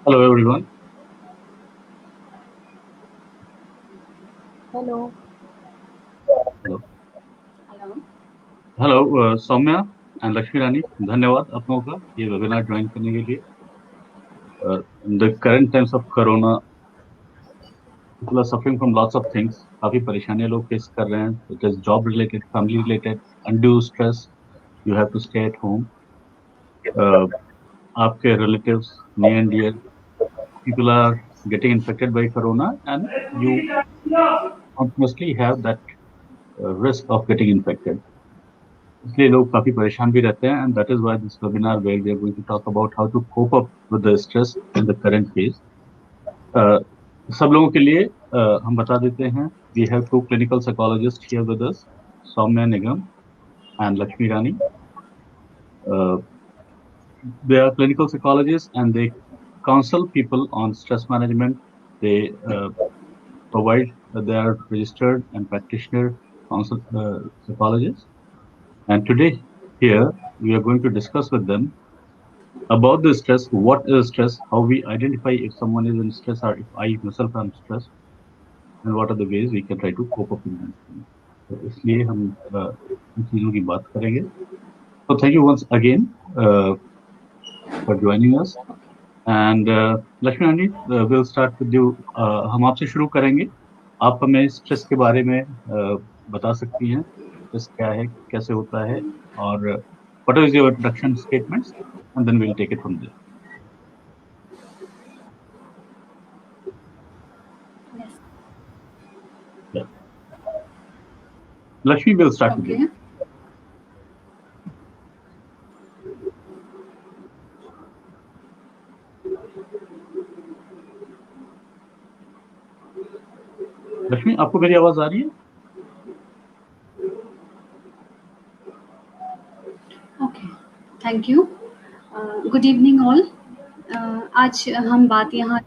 Hello everyone. Hello. Hello. Hello. Hello, Saumya and Lakshmi Rani, धन्यवाद आप लोगों का ये वेबिनार ज्वाइन करने के लिए। The current times of corona, people are suffering from lots of things. काफी परेशानियां लोग फेस कर रहे हैं, it is job related, family related, undue stress, you have to stay at home. आपके relatives, near and dear people are getting infected by corona, and you continuously have that risk of getting infected. इसलिए लोग काफी परेशान भी रहते हैं, and that is why this webinar where we are going to talk about how to cope up with the stress in the current phase. सब लोगों के लिए हम बता देते हैं, we have two clinical psychologist here with us, Soumya Nigam and Lakshmi Rani. They are clinical psychologists and they counsel people on stress management. They provide, they are registered and practitioner counsel psychologists. And today here we are going to discuss with them about the stress, what is stress, how we identify if someone is in stress or if I myself am stressed, and what are the ways we can try to cope up in that. तो इसलिए हम इन चीज़ों की बात करेंगे। तो thank you once again for joining us. And Lakshmi aunty, will start with you. हम आपसे शुरू करेंगे। आप हमें स्ट्रेस के बारे में बता सकती हैं, स्ट्रेस क्या है, कैसे होता है, और what is your introduction statements, and then will take it from there. Lakshmi, will start with you. Okay. Lakshmi, आपको मेरी आवाज आ रही है? Okay. Thank you. Good evening all. आज हम बात यहाँ।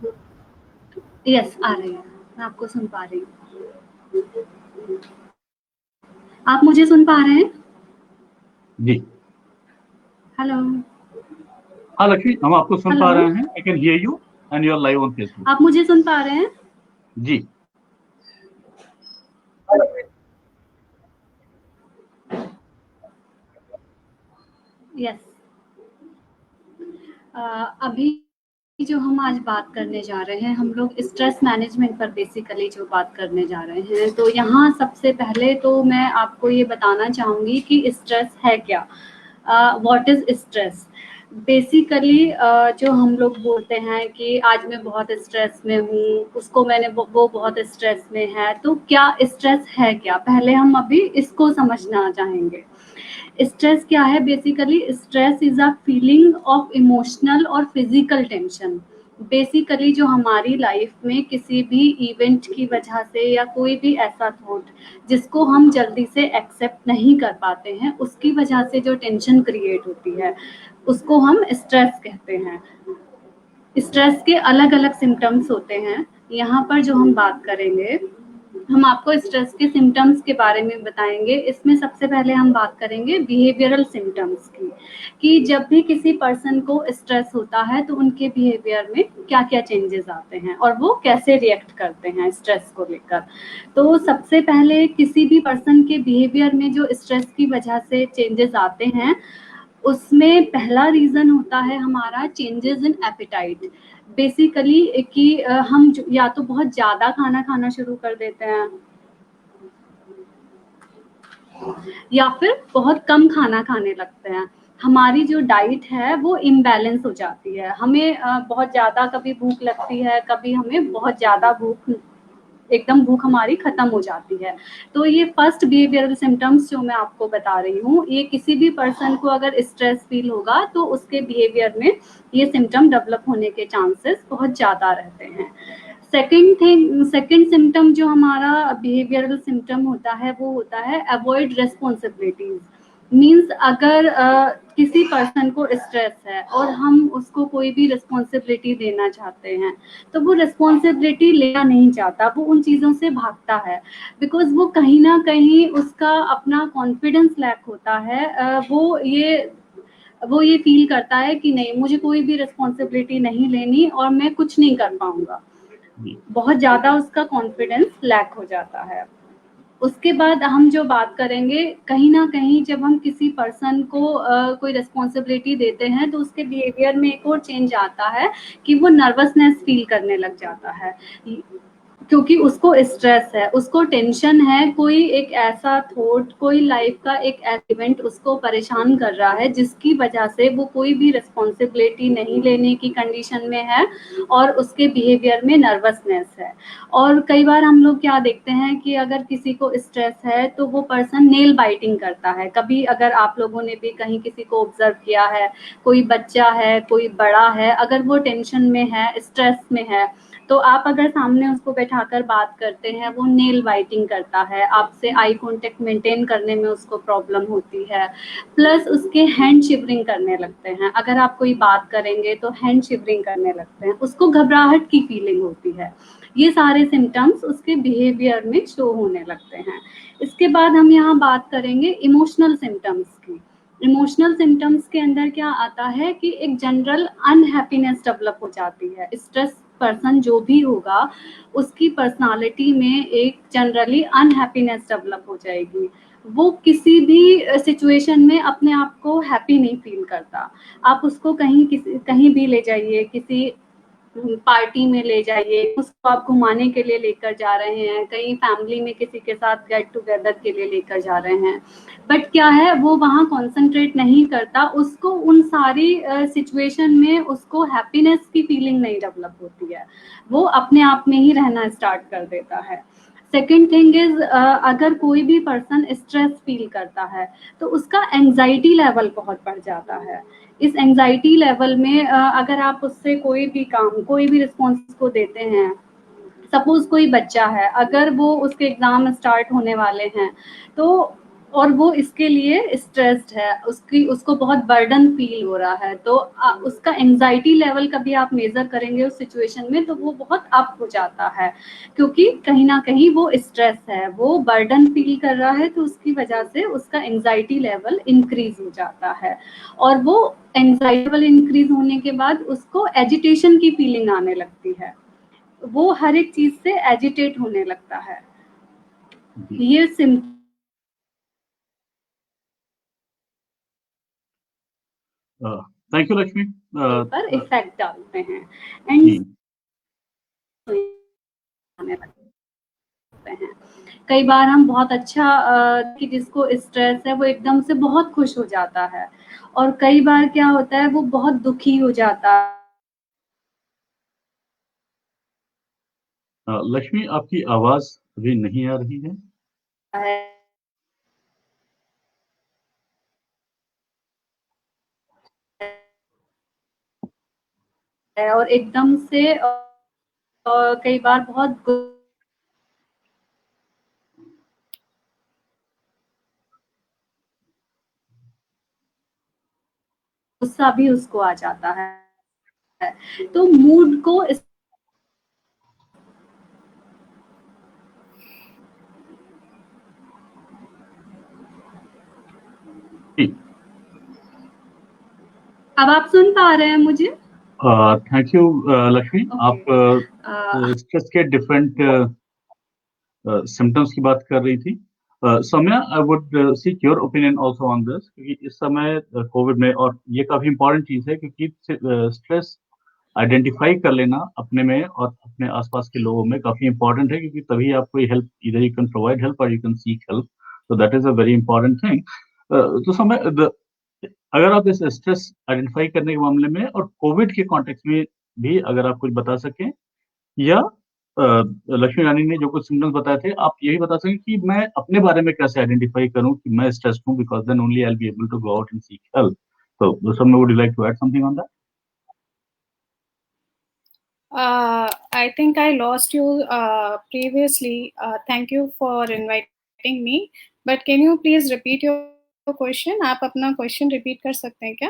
यस, आ रही है। मैं आपको सुन पा रही हूँ। आप मुझे सुन पा रहे हैं? जी हेलो। हाँ लक्ष्मी, हम आपको सुन हेलो। पा रहे हैं, I can hear you and you are live on Facebook. आप मुझे सुन पा रहे हैं? जी। यस। अभी जो हम आज बात करने जा रहे हैं, हम लोग स्ट्रेस मैनेजमेंट पर बेसिकली जो बात करने जा रहे हैं। तो यहाँ सबसे पहले तो मैं आपको ये बताना चाहूँगी कि स्ट्रेस है क्या। What is stress. बेसिकली जो हम लोग बोलते हैं कि आज मैं बहुत स्ट्रेस में हूँ, उसको मैंने वो बहुत स्ट्रेस में है। तो क्या स्ट्रेस है क्या, पहले हम अभी इसको समझना चाहेंगे। स्ट्रेस क्या है? Basically stress is a feeling of emotional और फिजिकल टेंशन। बेसिकली जो हमारी लाइफ में किसी भी इवेंट की वजह से या कोई भी ऐसा थॉट जिसको हम जल्दी से एक्सेप्ट नहीं कर पाते हैं, उसकी वजह से जो टेंशन क्रिएट होती है, उसको हम स्ट्रेस कहते हैं। स्ट्रेस के अलग अलग सिम्टम्स होते हैं। यहाँ पर जो हम बात करेंगे, हम आपको स्ट्रेस के सिम्टम्स के बारे में बताएंगे। इसमें सबसे पहले हम बात करेंगे बिहेवियरल सिम्टम्स की, कि जब भी किसी पर्सन को स्ट्रेस होता है तो उनके बिहेवियर में क्या क्या चेंजेस आते हैं और वो कैसे रिएक्ट करते हैं स्ट्रेस को लेकर। तो सबसे पहले किसी भी पर्सन के बिहेवियर में जो स्ट्रेस की वजह से चेंजेस आते हैं, उसमें पहला रीज़न होता है हमारा चेंजेस इन एपेटाइट। बेसिकली कि हम या तो बहुत ज़्यादा खाना खाना शुरू कर देते हैं या फिर बहुत कम खाना खाने लगते हैं। हमारी जो डाइट है वो इम्बैलेंस हो जाती है। हमें बहुत ज़्यादा कभी भूख लगती है, कभी हमें बहुत ज़्यादा भूख, एकदम भूख हमारी खत्म हो जाती है। तो ये फर्स्ट बिहेवियरल सिम्टम्स जो मैं आपको बता रही हूँ, ये किसी भी पर्सन को अगर स्ट्रेस फील होगा तो उसके बिहेवियर में ये सिम्टम डेवलप होने के चांसेस बहुत ज़्यादा रहते हैं। सेकंड सिम्टम जो हमारा बिहेवियरल सिम्टम होता है वो होता है अवॉइड रिस्पॉन्सिबिलिटीज। मीन्स अगर किसी पर्सन को स्ट्रेस है और हम उसको कोई भी रिस्पॉन्सिबिलिटी देना चाहते हैं, तो वो रिस्पॉन्सिबिलिटी लेना नहीं चाहता, वो उन चीज़ों से भागता है। बिकॉज वो कहीं ना कहीं उसका अपना कॉन्फिडेंस लैक होता है। वो ये वो ये फील करता है कि नहीं, मुझे कोई भी रिस्पॉन्सिबिलिटी नहीं लेनी और मैं कुछ नहीं कर पाऊंगा। बहुत ज्यादा उसका कॉन्फिडेंस लैक हो जाता है। उसके बाद हम जो बात करेंगे, कहीं ना कहीं जब हम किसी पर्सन को कोई रिस्पॉन्सिबिलिटी देते हैं तो उसके बिहेवियर में एक और चेंज आता है कि वो नर्वसनेस फील करने लग जाता है, क्योंकि उसको स्ट्रेस है, उसको टेंशन है, कोई एक ऐसा थॉट, कोई लाइफ का एक इवेंट उसको परेशान कर रहा है जिसकी वजह से वो कोई भी रिस्पॉन्सिबिलिटी नहीं लेने की कंडीशन में है और उसके बिहेवियर में नर्वसनेस है। और कई बार हम लोग क्या देखते हैं कि अगर किसी को स्ट्रेस है तो वो पर्सन नेल बाइटिंग करता है। कभी अगर आप लोगों ने भी कहीं किसी को ऑब्जर्व किया है, कोई बच्चा है, कोई बड़ा है, अगर वो टेंशन में है, स्ट्रेस में है, तो आप अगर सामने उसको बैठाकर बात करते हैं, वो नेल बाइटिंग करता है, आपसे आई कांटेक्ट मेंटेन करने में उसको प्रॉब्लम होती है, प्लस उसके हैंड शिवरिंग करने लगते हैं। अगर आप कोई बात करेंगे तो हैंड शिवरिंग करने लगते हैं, उसको घबराहट की फीलिंग होती है। ये सारे सिम्टम्स उसके बिहेवियर में शो होने लगते हैं। इसके बाद हम यहाँ बात करेंगे इमोशनल सिम्टम्स की। इमोशनल सिम्टम्स के अंदर क्या आता है कि एक जनरल अनहैप्पीनेस डेवलप हो जाती है। स्ट्रेस पर्सन जो भी होगा उसकी पर्सनालिटी में एक जनरली अनहैप्पीनेस डेवलप हो जाएगी। वो किसी भी सिचुएशन में अपने आप को हैप्पी नहीं फील करता। आप उसको कहीं भी ले जाइए, किसी पार्टी में ले जाइए, उसको आप घुमाने के लिए लेकर जा रहे हैं, कहीं फैमिली में किसी के साथ गेट टुगेदर के लिए लेकर जा रहे हैं, बट क्या है, वो वहाँ कॉन्सेंट्रेट नहीं करता, उसको उन सारी सिचुएशन में उसको हैप्पीनेस की फीलिंग नहीं डेवलप होती है, वो अपने आप में ही रहना स्टार्ट कर देता है। सेकेंड थिंग इज, अगर कोई भी पर्सन स्ट्रेस फील करता है तो उसका एंजाइटी लेवल बहुत बढ़ जाता है। इस एंजाइटी लेवल में अगर आप उससे कोई भी काम, कोई भी रिस्पॉन्स को देते हैं, सपोज कोई बच्चा है, अगर वो उसके एग्जाम स्टार्ट होने वाले हैं तो, और वो इसके लिए स्ट्रेस्ड है, उसको बहुत बर्डन फील हो रहा है, तो उसका एंजाइटी लेवल कभी आप मेजर करेंगे उस सिचुएशन में तो वो बहुत अप हो जाता है, क्योंकि कहीं ना कहीं वो स्ट्रेस है, वो बर्डन फील कर रहा है, तो उसकी वजह से उसका एंजाइटी लेवल इंक्रीज हो जाता है। और वो एंजाइटी लेवल इंक्रीज होने के बाद उसको एजिटेशन की फीलिंग आने लगती है, वो हर एक चीज से एजिटेट होने लगता है। ये सिम्टम थैंक यू लक्ष्मी। पर इफेक्ट डालते हैं एंड आने लगते हैं। कई बार हम बहुत अच्छा कि जिसको स्ट्रेस है वो एकदम से बहुत खुश हो जाता है, और कई बार क्या होता है वो बहुत दुखी हो जाता लक्ष्मी, आपकी आवाज अभी नहीं आ रही है। है और एकदम से कई बार बहुत गुस्सा भी उसको आ जाता है। तो मूड को अब आप सुन पा रहे हैं मुझे? Thank you Lakshmi. आप स्ट्रेस के डिफरेंट सिम्टम्स की बात कर रही थी। Soumya, I would seek your opinion also on this, क्योंकि इस समय कोविड में, और ये काफी इंपॉर्टेंट चीज है, क्योंकि स्ट्रेस आइडेंटिफाई कर लेना अपने में और अपने आसपास के लोगों में काफी इंपॉर्टेंट है, क्योंकि तभी आप कोई हेल्प, इधर यू कैन प्रोवाइड हेल्प और यू कैन सीक हेल्प। तो that is a very important thing. तो समय अगर आप इस स्ट्रेस आइडेंटिफाई करने के मामले में और कोविड के कॉन्टेक्स्ट में भी अगर आप कुछ बता सकें, या लक्ष्मी रानी ने जो कुछ सिम्टम्स बताए थे, आप ये भी बता सकें कि मैं अपने बारे में कैसे आइडेंटिफाई करूं कि मैं स्ट्रेस्ड हूं, because then only I will be able to go out and seek help. तो Saumya, would you like to add something on that? I think I lost you previously. Thank you for inviting me. But can you please repeat your question? आप अपना question repeat कर सकते हैं क्या?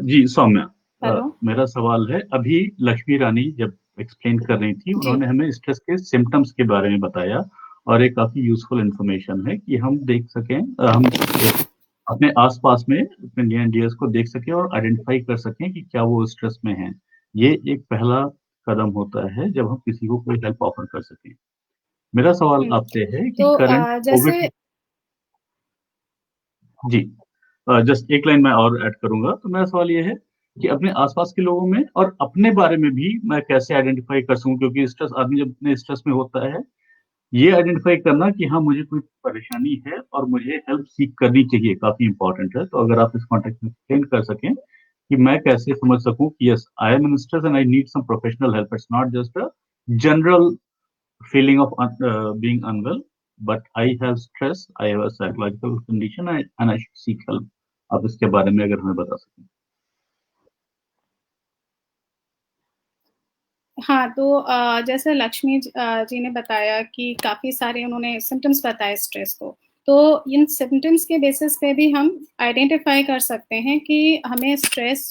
जी Saumya, hello. मेरा सवाल है, अभी लक्ष्मी रानी जब एक्सप्लेन कर रही थी, उन्होंने हमें स्ट्रेस के सिम्टम्स के बारे में बताया, और एक काफी यूजफुल इंफॉर्मेशन है कि हम देख सकें, हम अपने आसपास में अपने नियर एंड डियर्स को देख सकें और आइडेंटिफाई कर सकें कि क्या वो स्ट्रेस में हैं। ये एक पहला कदम होता है जब हम किसी को कोई हेल्प ऑफर कर सकें। मेरा सवाल आपसे है कि तो करंट जैसे कोविड जी जस्ट एक लाइन मैं और ऐड करूँगा। तो मेरा सवाल ये है कि अपने आस-पास के लोगों में और अपने बारे में भी मैं कैसे आइडेंटिफ़ाई कर सकूँ, क्योंकि स्ट्रेस आदमी जब इतने स्ट्रेस में होता है, ये आइडेंटिफ़ाई करना कि हाँ, मुझे कोई परेशानी है और मुझे हेल्प सीक करनी चाहिए, काफ़ी इम्पोर्टेंट है। तो अगर आप इस कॉन्टेक्स्ट में एक्सप्लेन कर सकें कि मैं कैसे समझ सकूँ कि yes, I am in stress and I need some professional help. It's not just a general feeling of being unwell, but I have stress, I have a psychological condition, and I should seek help. आप इसके बारे में अगर हमें बता सकें। हाँ, तो जैसे लक्ष्मी जी ने बताया कि काफ़ी सारे उन्होंने सिम्पटम्स बताए स्ट्रेस को। तो इन सिम्पटम्स के बेसिस पे भी हम आइडेंटिफ़ाई कर सकते हैं कि हमें स्ट्रेस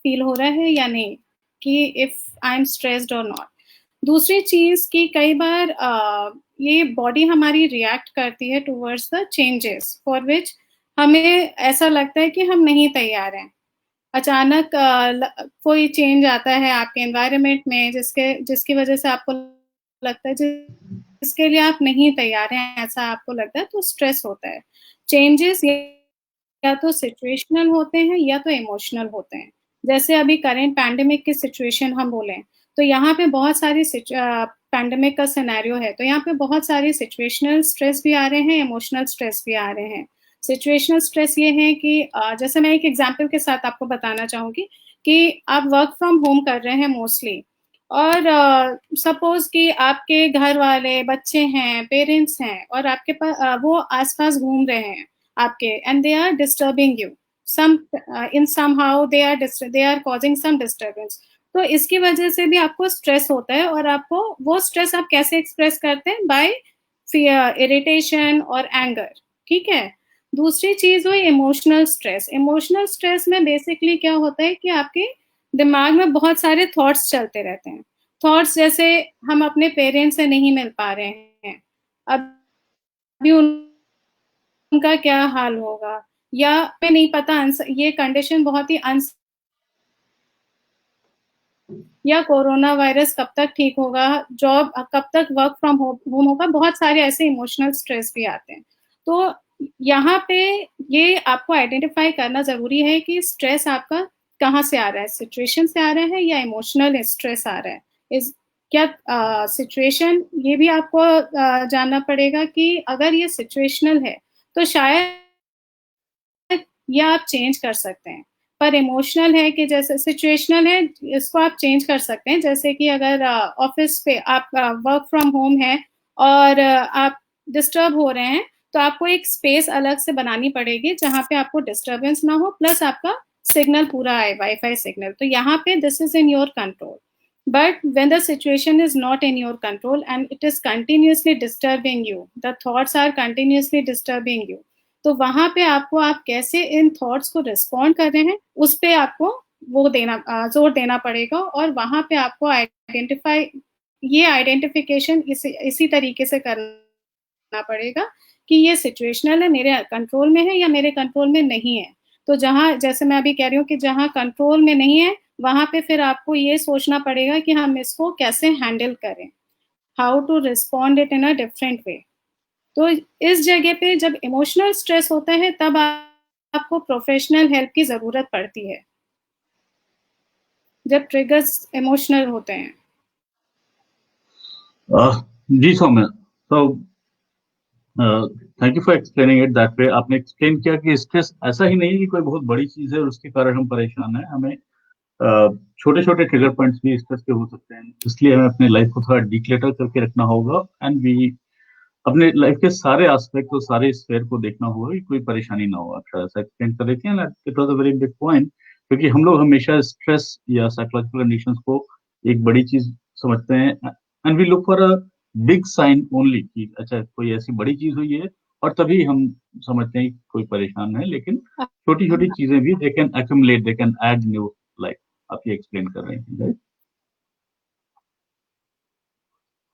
फ़ील हो रहा है या नहीं, कि इफ़ आई एम स्ट्रेस्ड और नॉट। दूसरी चीज़ कि कई बार ये बॉडी हमारी रिएक्ट करती है towards the changes for which हमें ऐसा लगता है कि हम नहीं तैयार हैं। अचानक कोई चेंज आता है आपके एनवायरनमेंट में जिसकी वजह से आपको लगता है जिसके लिए आप नहीं तैयार हैं, ऐसा आपको लगता है, तो स्ट्रेस होता है। चेंजेस या तो सिचुएशनल होते हैं या तो इमोशनल होते हैं। जैसे अभी करंट पैंडेमिक की सिचुएशन हम बोलें, तो यहाँ पे बहुत सारी पैंडेमिक का सिनेरियो है, तो यहाँ पे बहुत सारी सिचुएशनल स्ट्रेस भी आ रहे हैं, इमोशनल स्ट्रेस भी आ रहे हैं। सिचुएशनल स्ट्रेस ये है कि जैसे मैं एक एग्जांपल के साथ आपको बताना चाहूँगी कि आप वर्क फ्रॉम होम कर रहे हैं मोस्टली, और सपोज कि आपके घर वाले, बच्चे हैं, पेरेंट्स हैं, और आपके पास वो आसपास घूम रहे हैं आपके, and they are disturbing you some in somehow they are causing some disturbance। तो इसकी वजह से भी आपको स्ट्रेस होता है, और आपको वो स्ट्रेस आप कैसे एक्सप्रेस करते हैं? बाय फियर, इरिटेशन और एंगर। ठीक है। दूसरी चीज हुई इमोशनल स्ट्रेस। इमोशनल स्ट्रेस में बेसिकली क्या होता है कि आपके दिमाग में बहुत सारे थॉट्स चलते रहते हैं। थॉट्स जैसे हम अपने पेरेंट्स से नहीं मिल पा रहे हैं, अभी उनका क्या हाल होगा, या हमें नहीं पता, ये कंडीशन बहुत ही या कोरोना वायरस कब तक ठीक होगा, जॉब कब तक वर्क फ्रॉम होम होगा, बहुत सारे ऐसे इमोशनल स्ट्रेस भी आते हैं। तो यहाँ पे ये आपको आइडेंटिफाई करना जरूरी है कि स्ट्रेस आपका कहाँ से आ रहा है, सिचुएशन से आ रहा है या इमोशनल स्ट्रेस आ रहा है। इस क्या सिचुएशन ये भी आपको जानना पड़ेगा कि अगर ये सिचुएशनल है तो शायद ये आप चेंज कर सकते हैं, पर इमोशनल है कि जैसे सिचुएशनल है, इसको आप चेंज कर सकते हैं। जैसे कि अगर ऑफिस पे आप वर्क फ्रॉम होम है और आप डिस्टर्ब हो रहे हैं, तो आपको एक स्पेस अलग से बनानी पड़ेगी जहाँ पे आपको डिस्टर्बेंस ना हो, प्लस आपका सिग्नल पूरा आए, वाईफाई सिग्नल। तो यहाँ पे this is in your control. But when the situation is not in your control and it is continuously disturbing you, the thoughts are continuously disturbing you, तो वहां पे आपको आप कैसे इन थॉट्स को रिस्पॉन्ड कर रहे हैं उस पे आपको वो देना जोर देना पड़ेगा। और वहां पे आपको आइडेंटिफिकेशन इसी तरीके से करना पड़ेगा कि ये सिचुएशनल है, मेरे कंट्रोल में है या मेरे कंट्रोल में नहीं है। तो जहां, जैसे मैं अभी कह रही हूँ कि जहां कंट्रोल में नहीं है, वहां पे फिर आपको ये सोचना पड़ेगा कि हम इसको कैसे हैंडल करें, how to respond it in a different way. तो इस जगह पे जब इमोशनल स्ट्रेस होता है तब आपको प्रोफेशनल हेल्प की जरूरत पड़ती है, जब ट्रिगर्स इमोशनल होते हैं। जी सौम्य, तो thank you for explaining it that way. आपने एक्सप्लेन किया कि स्ट्रेस ऐसा ही नहीं है कि कोई बहुत बड़ी चीज है और उसके कारण हम परेशान हैं। हमें छोटे छोटे ट्रिगर पॉइंट्स भी स्ट्रेस के हो सकते हैं, इसलिए हमें अपनी लाइफ को थोड़ा डिक्लेटर करके रखना होगा एंड वी अपने लाइफ के सारे एस्पेक्ट और सारे स्फेयर को देखना होगा कि कोई परेशानी ना हो। आप ऐसा एक्सप्लेन कर देती हैं, it was a very big point, क्योंकि हम लोग हमेशा स्ट्रेस या साइकोलॉजिकल कंडीशंस को एक बड़ी चीज समझते हैं and we look for a big sign only कि अच्छा कोई ऐसी बड़ी चीज हुई है और तभी हम समझते हैं कि कोई परेशान है। लेकिन छोटी छोटी चीजें भी they can accumulate, they can add new life. आप ये एक्सप्लेन कर रहे हैं, राइट?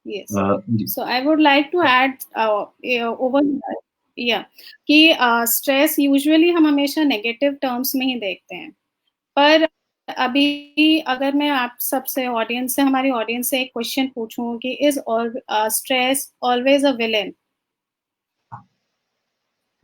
Yes. जी So I would like to add over. या कि स्ट्रेस यूजुअली हम हमेशा नेगेटिव टर्म्स में ही देखते हैं, पर अभी अगर मैं आप सबसे ऑडियंस से, हमारी ऑडियंस से एक क्वेश्चन पूछूं कि is stress always a villain,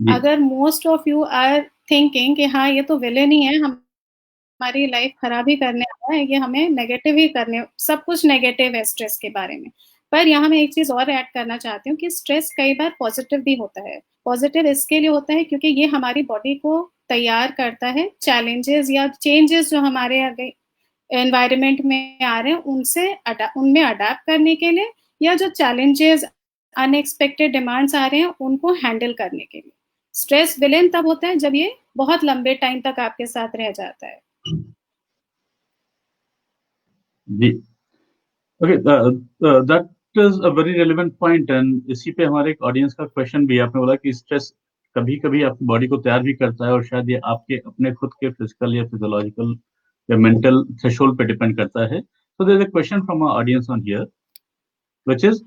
जी अगर most of you are thinking कि हाँ ये तो विलेन ही है, हमारी लाइफ खराब ही करने आया है, ये हमें नेगेटिव ही करने, सब कुछ नेगेटिव है स्ट्रेस के बारे में। पर यहाँ मैं एक चीज और ऐड करना चाहती हूँ कि स्ट्रेस कई बार पॉजिटिव भी होता है। पॉजिटिव इसके लिए होता है क्योंकि ये हमारी बॉडी को तैयार करता है चैलेंजेस या चेंजेस जो हमारे आगे एनवायरनमेंट में आ रहे हैं उनमें अडाप्ट करने के लिए, या जो चैलेंजेस अनएक्सपेक्टेड डिमांड्स आ रहे हैं उनको हैंडल करने के लिए। स्ट्रेस विलेन तब होता है जब ये बहुत लंबे टाइम तक आपके साथ रह जाता है। जी okay, that is a very relevant point. And इसी पे हमारे एक ऑडियंस का क्वेश्चन भी है। आपने बोला कि स्ट्रेस कभी कभी आपकी बॉडी को तैयार भी करता है और शायद ये आपके अपने खुद के फिजिकल या फिजियोलॉजिकल या मेंटल थ्रेशोल्ड पे डिपेंड करता है। So there is a question from our audience on here which is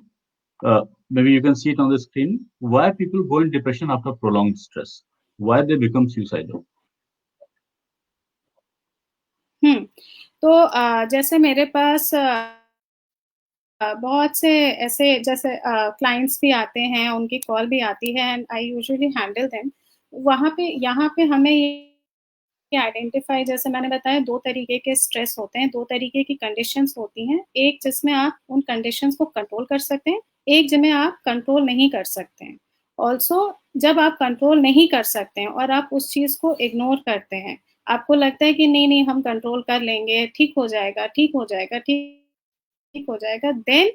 maybe you can see it on the screen. Why people go in depression after prolonged stress? Why they become suicidal? तो जैसे मेरे पास बहुत से ऐसे जैसे clients भी आते हैं, उनकी कॉल भी आती है and I usually handle them. वहाँ पे यहाँ पे हमें ये आइडेंटिफाई, जैसे मैंने बताया, 2 तरीके के स्ट्रेस होते हैं, 2 तरीके की कंडीशंस होती हैं। एक जिसमें आप उन कंडीशंस को कंट्रोल कर सकते हैं, एक जिनमें आप कंट्रोल नहीं कर सकते हैं। ऑल्सो जब आप कंट्रोल नहीं कर सकते हैं और आप उस चीज़ को इग्नोर करते हैं, आपको लगता है कि नहीं हम कंट्रोल कर लेंगे, ठीक हो जाएगा, ठीक हो जाएगा, ठीक हो जाएगा, देन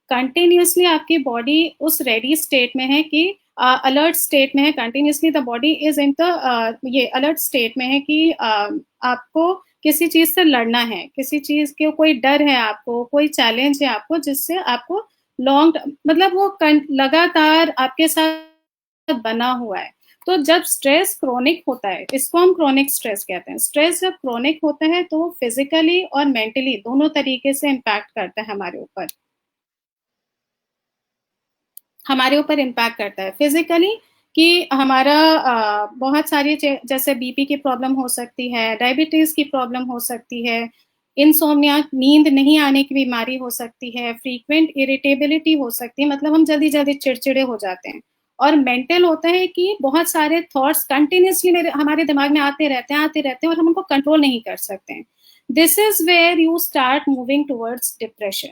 कंटिन्यूसली आपकी बॉडी उस रेडी स्टेट में है कि अलर्ट स्टेट में है, continuously the body is in the ये अलर्ट स्टेट में है कि आपको किसी चीज से लड़ना है, किसी चीज के कोई डर है, आपको कोई चैलेंज है, आपको जिससे आपको लॉन्ग मतलब वो लगातार आपके साथ बना हुआ है। तो जब स्ट्रेस क्रोनिक होता है, इसको हम क्रोनिक स्ट्रेस कहते हैं। स्ट्रेस जब क्रोनिक होता है तो फिजिकली और मेंटली दोनों तरीके से इम्पैक्ट करता है हमारे ऊपर इम्पैक्ट करता है। फिजिकली कि हमारा बहुत सारी जैसे बीपी की प्रॉब्लम हो सकती है, डायबिटीज की प्रॉब्लम हो सकती है, इंसोम्निया नींद नहीं आने की बीमारी हो सकती है, फ्रीक्वेंट इरिटेबिलिटी हो सकती है, मतलब हम जल्दी जल्दी चिड़चिड़े हो जाते हैं। और मेंटल होता है कि बहुत सारे थॉट्स कंटिन्यूसली हमारे दिमाग में आते रहते हैं और हम उनको कंट्रोल नहीं कर सकते हैं। This is where you start moving towards depression.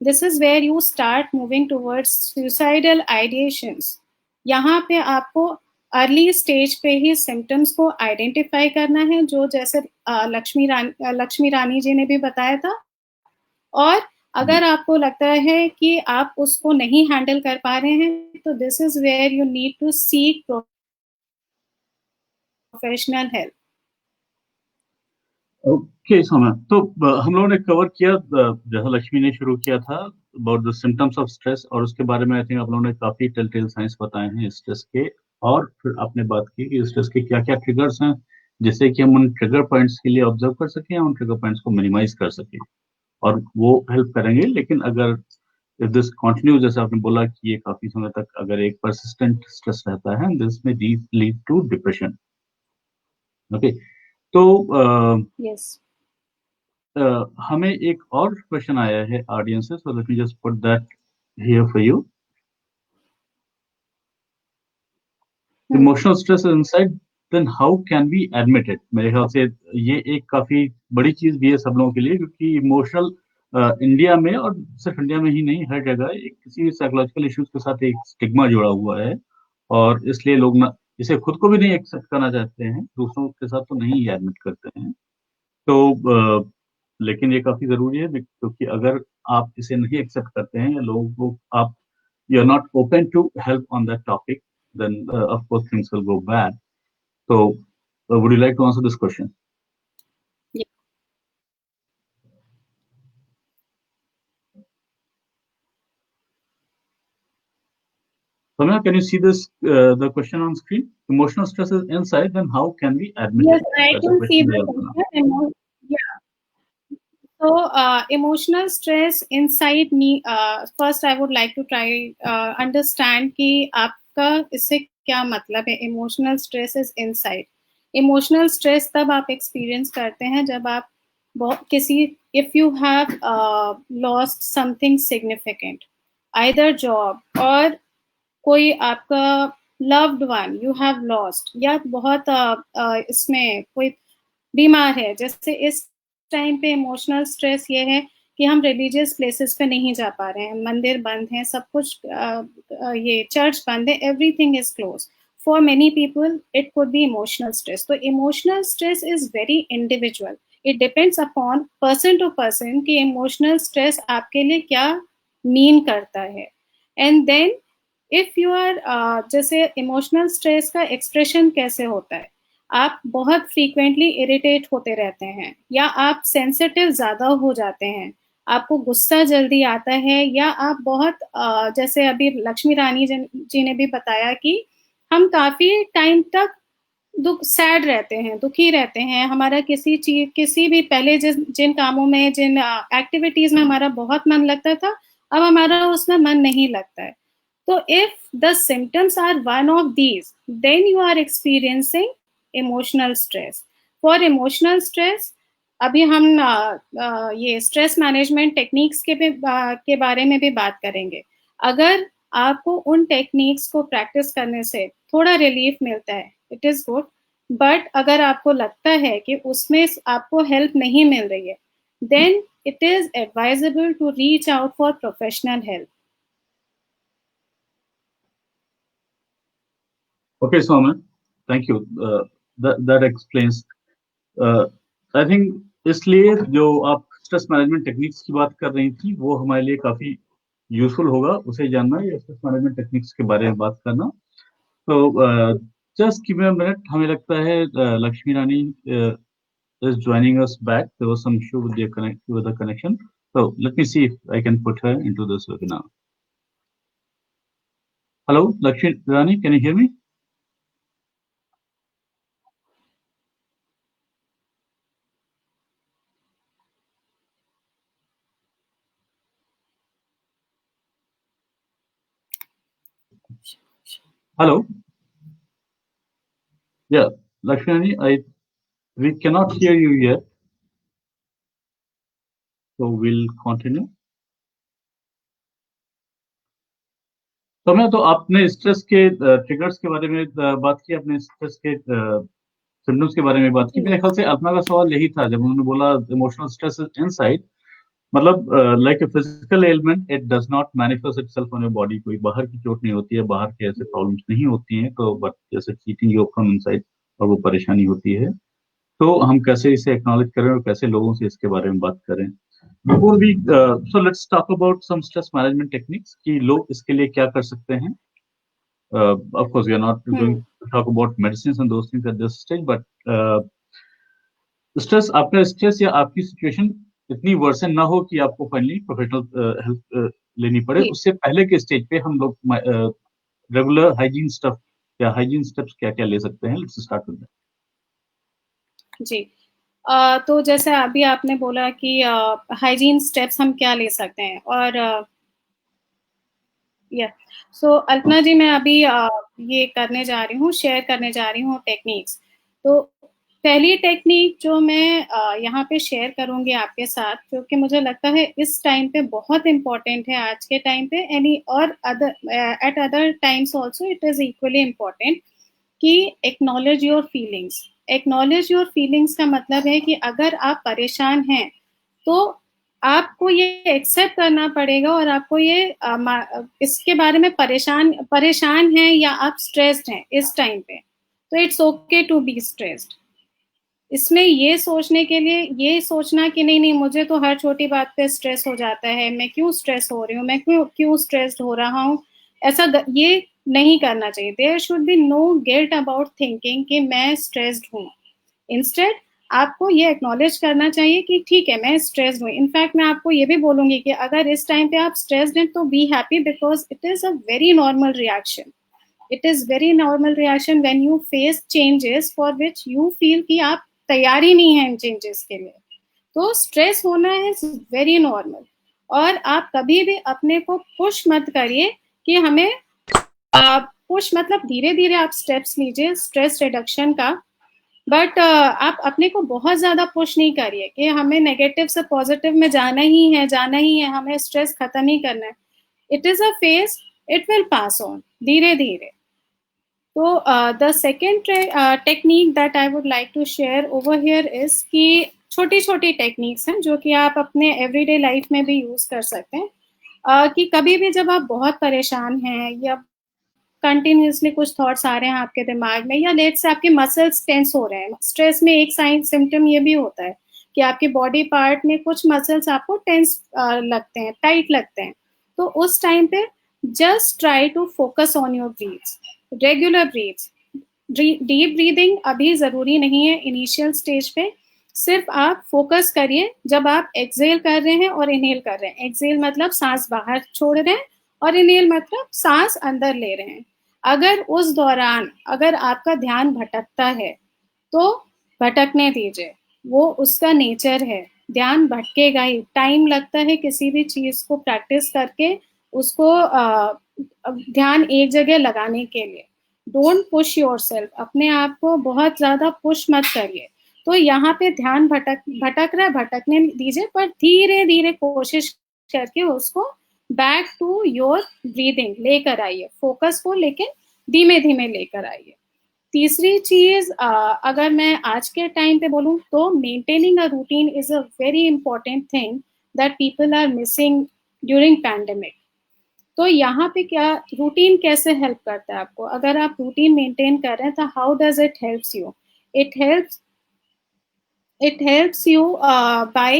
This is where you start moving towards suicidal ideations. यहाँ पे आपको अर्ली स्टेज पे ही सिम्टम्स को आइडेंटिफाई करना है, जो जैसे लक्ष्मी रानी जी ने भी बताया था। और अगर आपको लगता है कि आप उसको नहीं हैंडल कर पा रहे हैं, तो this is where you need to seek professional help. Okay Sona, तो हम लोगों ने कवर किया जैसा लक्ष्मी ने शुरू किया था about the symptoms of stress, और उसके बारे में आई थिंक आप लोगों ने काफी टेल साइंस बताए हैं स्ट्रेस के। और फिर आपने बात की कि स्ट्रेस के क्या क्या ट्रिगर्स हैं, जिससे कि हम उन ट्रिगर पॉइंट्स के लिए ऑब्जर्व कर सकें, उन ट्रिगर पॉइंट्स को मिनिमाइज कर सकें, और वो हेल्प करेंगे। लेकिन अगर इफ दिस कंटिन्यू, जैसे आपने बोला कि ये काफी समय तक अगर एक परसिस्टेंट स्ट्रेस रहता है, दिस में लीड टू डिप्रेशन। ओके, तो यस हमें एक और क्वेश्चन आया है ऑडियंस से, so let me just put that here for you. Emotional stress inside, then how can we admit it? मेरे ख्याल से ये एक काफी बड़ी चीज भी है सब लोगों के लिए, क्योंकि इमोशनल इंडिया में, और सिर्फ इंडिया में ही नहीं, हर जगह एक किसी साइकोलॉजिकल इश्यूज के साथ एक स्टिग्मा जुड़ा हुआ है, और इसलिए लोग ना इसे खुद को भी नहीं एक्सेप्ट करना चाहते हैं, दूसरों के साथ तो नहीं एडमिट करते हैं। तो लेकिन ये काफी जरूरी है, क्योंकि अगर आप इसे नहीं एक्सेप्ट करते हैं या लोगों को आप you are not open to help on that topic, then of course things will go bad. So would you like to answer this question? Samya, can you see this the question on screen? Emotional stress is inside, then how can we admit yes it? I That's a can see question the they are gonna. question. Yeah. So, emotional stress inside me. First, I would like to try understand कि आप आपका इससे क्या मतलब है? Emotional stress is inside. Emotional stress तब आप experience करते हैं जब आप if you have lost something significant, either job और कोई आपका loved one you have lost, या बहुत इसमें कोई बीमार है. जैसे इस टाइम पे इमोशनल स्ट्रेस ये है कि हम रिलीजियस प्लेसेस पे नहीं जा पा रहे हैं, मंदिर बंद हैं, सब कुछ ये चर्च बंद है, everything is close. For many people, it could be emotional stress. So emotional stress is very individual. It depends upon person to person कि emotional stress आपके लिए क्या mean करता है. And then if you are जैसे emotional stress का expression कैसे होता है? आप बहुत frequently irritate होते रहते हैं, या आप sensitive ज़्यादा हो जाते हैं, आपको गुस्सा जल्दी आता है, या आप बहुत जैसे अभी लक्ष्मी रानी जी ने भी बताया कि हम काफ़ी टाइम तक सैड रहते हैं, दुखी रहते हैं. हमारा किसी भी पहले जिन कामों में, जिन एक्टिविटीज़ में हमारा बहुत मन लगता था, अब हमारा उसमें मन नहीं लगता है. तो if the symptoms are one of these, then you are experiencing emotional stress. For emotional stress अभी हम ये स्ट्रेस मैनेजमेंट टेक्निक्स के बारे में भी बात करेंगे. अगर आपको उन टेक्निक्स को प्रैक्टिस करने से थोड़ा रिलीफ मिलता है, इट इज़ गुड. बट अगर आपको लगता है कि उसमें आपको हेल्प नहीं मिल रही है, then it is advisable to reach out for professional help. Okay, Soumya, thank you. That explains. I think इसलिए जो आप स्ट्रेस मैनेजमेंट टेक्निक्स की बात कर रही थी वो हमारे लिए काफी यूजफुल होगा उसे जानना, या स्ट्रेस मैनेजमेंट टेक्निक्स के बारे में बात करना. तो just give me a minute. हमें लगता है लक्ष्मी रानी is joining us back. There was some issue with the connection. So let me see if I can put her into this webinar. Hello, Lakshmi Rani, can you hear me? Hello. Yeah, Lakshmi Rani, we cannot hear you yet. So we'll continue. तो मैं तो आपने stress के triggers के बारे में बात की, आपने स्ट्रेस के सिम्टम्स के बारे में बात की. मेरे ख्याल से अल्पना का सवाल यही था जब उन्होंने बोला इमोशनल स्ट्रेस इज इनसाइड. मतलब like a physical element, it does not manifest itself on your body. कोई बाहर की चोट नहीं होती है, बाहर के ऐसे प्रॉब्लम्स नहीं होती हैं. तो बट जैसे ईटिंग यू फ्रॉम इनसाइड, और वो परेशानी होती है. तो हम कैसे इसे एक्नॉलेज करें और कैसे लोगों से इसके बारे में बात करें. Before we so let's talk about some stress management techniques कि लोग इसके लिए क्या कर सकते हैं. Of course we are not going to talk about medicines and those things at this stage, but stress, आपका स्ट्रेस या आपकी सिचुएशन इतनी वर्सन ना हो कि आपको फाइनली प्रोफेशनल हेल्प लेनी पड़े, उससे पहले के स्टेज पे हम लोग रेगुलर हाइजीन स्टफ या हाइजीन स्टेप्स क्या क्या ले सकते हैं. Let's start with that. जी, तो जैसे अभी आपने बोला कि हाइजीन स्टेप्स हम क्या ले सकते हैं, और सो अल्पना जी, मैं अभी ये करने जा रही हूँ, शेयर करने जा रही हूँ टेक्निक्स. तो पहली टेक्निक जो मैं यहाँ पे शेयर करूँगी आपके साथ, क्योंकि मुझे लगता है इस टाइम पे बहुत इम्पोर्टेंट है, आज के टाइम पे, और at other times also it is equally important, कि acknowledge your feelings. Acknowledge your feelings का मतलब है कि अगर आप परेशान हैं तो आपको ये एक्सेप्ट करना पड़ेगा, और आपको ये इसके बारे में परेशान हैं या आप स्ट्रेस्ड हैं इस टाइम पे, तो it's okay to be stressed. इसमें ये सोचने के लिए, ये सोचना कि नहीं मुझे तो हर छोटी बात पे स्ट्रेस हो जाता है, मैं क्यों स्ट्रेस हो रही हूँ, मैं क्यों स्ट्रेस्ड हो रहा हूँ, ऐसा ये नहीं करना चाहिए. There should be no guilt about thinking कि मैं स्ट्रेस्ड हूँ. इंस्टेड आपको ये एक्नॉलेज करना चाहिए कि ठीक है, मैं स्ट्रेस्ड हूँ. इनफैक्ट मैं आपको ये भी बोलूँगी कि अगर इस टाइम पे आप स्ट्रेस्ड हैं तो be happy, because it is a very normal reaction. It is very normal reaction when you face changes for which you feel कि आप तैयार ही नहीं है इन चेंजेस के लिए. तो स्ट्रेस होना इज वेरी नॉर्मल. और आप कभी भी अपने को पुश मत करिए कि हमें पुश मतलब धीरे धीरे आप स्टेप्स लीजिए स्ट्रेस रिडक्शन का, बट आप अपने को बहुत ज्यादा पुश नहीं करिए कि हमें नेगेटिव से पॉजिटिव में जाना ही है, हमें स्ट्रेस खत्म ही करना है. It is a phase, it will pass on धीरे धीरे. तो the second technique that I would like to share over here is कि छोटी छोटी टेक्निक्स हैं जो कि आप अपने एवरीडे लाइफ में भी यूज कर सकते हैं. कि कभी भी जब आप बहुत परेशान हैं या कंटिन्यूसली कुछ थॉट्स आ रहे हैं आपके दिमाग में, या लेट से आपके मसल्स टेंस हो रहे हैं. स्ट्रेस में एक साइन सिम्टम ये भी होता है कि आपके बॉडी पार्ट में कुछ मसल्स आपको टेंस लगते हैं, टाइट लगते हैं. तो उस टाइम पे just try to focus on your breaths, regular breaths. Deep breathing अभी ज़रूरी नहीं है इनिशियल स्टेज पे. सिर्फ आप फोकस करिए जब आप एक्सहेल कर रहे हैं और इनहेल कर रहे हैं. एक्सहेल मतलब सांस बाहर छोड़ रहे हैं और इनहेल मतलब सांस अंदर ले रहे हैं. अगर उस दौरान अगर आपका ध्यान भटकता है तो भटकने दीजिए, वो उसका नेचर है. ध्यान भटकेगा ही, टाइम लगता है किसी भी चीज़ को प्रैक्टिस करके उसको ध्यान एक जगह लगाने के लिए. डोंट पुश योरसेल्फ, अपने आप को बहुत ज़्यादा पुश मत करिए. तो यहाँ पे ध्यान भटक रहा है, भटकने दीजिए, पर धीरे धीरे कोशिश करके उसको बैक टू योर ब्रीदिंग लेकर आइए. फोकस को लेकिन धीमे धीमे लेकर आइए. तीसरी चीज अगर मैं आज के टाइम पे बोलूँ तो maintaining a routine is a very important thing that people are missing during pandemic. तो यहाँ पे क्या रूटीन कैसे हेल्प करता है आपको? अगर आप रूटीन मेंटेन कर रहे हैं तो how does it helps you? It helps you by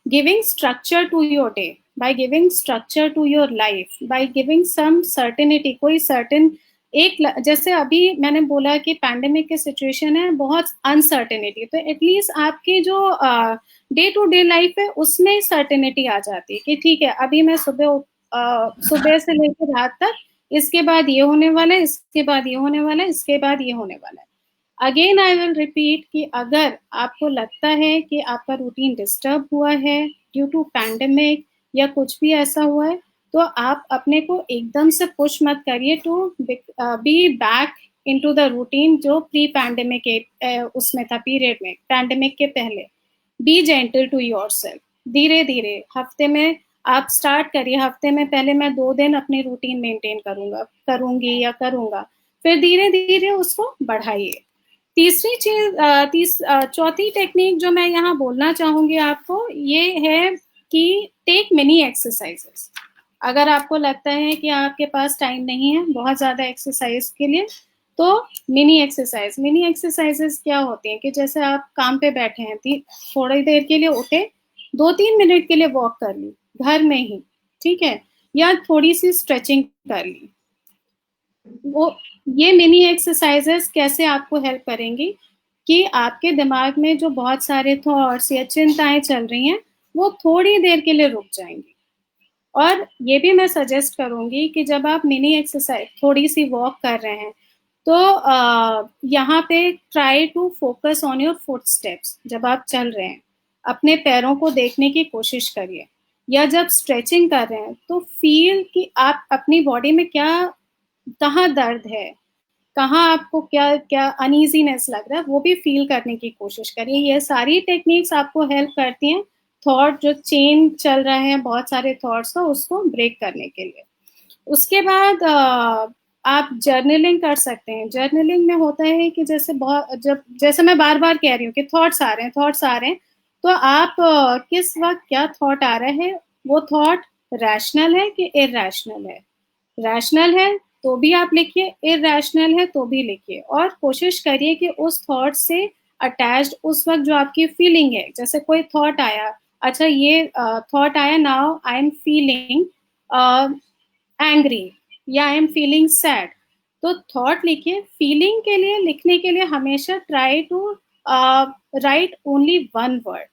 giving structure to your day, by giving structure to your life, by giving some certainty. कोई certain एक जैसे अभी मैंने बोला कि पैंडेमिक की सिचुएशन है, बहुत अनसर्टेनिटी, तो एटलीस्ट आपकी जो डे टू डे लाइफ है उसमें सर्टेनिटी आ जाती है कि ठीक है अभी मैं सुबह से लेकर रात तक, इसके बाद ये होने वाला है, इसके बाद ये होने वाला है, इसके बाद ये होने वाला है. अगेन आई विल रिपीट कि अगर आपको लगता है कि आपका रूटीन डिस्टर्ब हुआ है ड्यू टू पैंडेमिक या कुछ भी ऐसा हुआ है, तो आप अपने को एकदम से पुश मत करिए to be back into the routine जो प्री पैंडेमिक उसमें था, पीरियड में, पैंडेमिक के पहले. Be gentle to yourself. धीरे धीरे हफ्ते में आप स्टार्ट करिए. हफ्ते में पहले मैं 2 दिन अपनी रूटीन मेंटेन करूंगा, फिर धीरे धीरे उसको बढ़ाइए. तीसरी चीज चौथी टेक्निक जो मैं यहाँ बोलना चाहूंगी आपको ये है कि टेक मिनी एक्सरसाइजेस. अगर आपको लगता है कि आपके पास टाइम नहीं है बहुत ज़्यादा एक्सरसाइज के लिए, तो मिनी एक्सरसाइजेस क्या होती हैं कि जैसे आप काम पे बैठे हैं, थोड़ी देर के लिए उठे, 2-3 मिनट के लिए वॉक कर ली घर में ही, ठीक है, या थोड़ी सी स्ट्रेचिंग कर ली. वो ये मिनी एक्सरसाइजेस कैसे आपको हेल्प करेंगी कि आपके दिमाग में जो बहुत सारे थॉट्स या चिंताएं चल रही हैं वो थोड़ी देर के लिए रुक जाएंगी. और ये भी मैं सजेस्ट करूंगी कि जब आप मिनी एक्सरसाइज थोड़ी सी वॉक कर रहे हैं तो यहाँ पे try to focus on your footsteps. जब आप चल रहे हैं अपने पैरों को देखने की कोशिश करिए, या जब स्ट्रेचिंग कर रहे हैं तो फील कि आप अपनी बॉडी में कहाँ दर्द है, कहाँ आपको क्या क्या अनईजीनेस लग रहा है, वो भी फील करने की कोशिश करिए. ये सारी टेक्निक्स आपको हेल्प करती हैं थॉट जो चेन चल रहा है बहुत सारे थॉट्स का, उसको ब्रेक करने के लिए. उसके बाद आप जर्नलिंग कर सकते हैं. जर्नलिंग में होता है कि जैसे मैं बार बार कह रही हूँ कि थॉट्स आ रहे हैं, तो आप किस वक्त क्या थॉट आ रहा है, वो थॉट रैशनल है कि इरैशनल है. रैशनल है तो भी आप लिखिए, इरैशनल है तो भी लिखिए, और कोशिश करिए कि उस थॉट से अटैच्ड उस वक्त जो आपकी फीलिंग है, जैसे कोई थॉट आया, अच्छा ये थॉट आया, now I am feeling angry या आई एम फीलिंग सैड, तो थॉट लिखिए. फीलिंग के लिए लिखने के लिए हमेशा try to write only 1 word.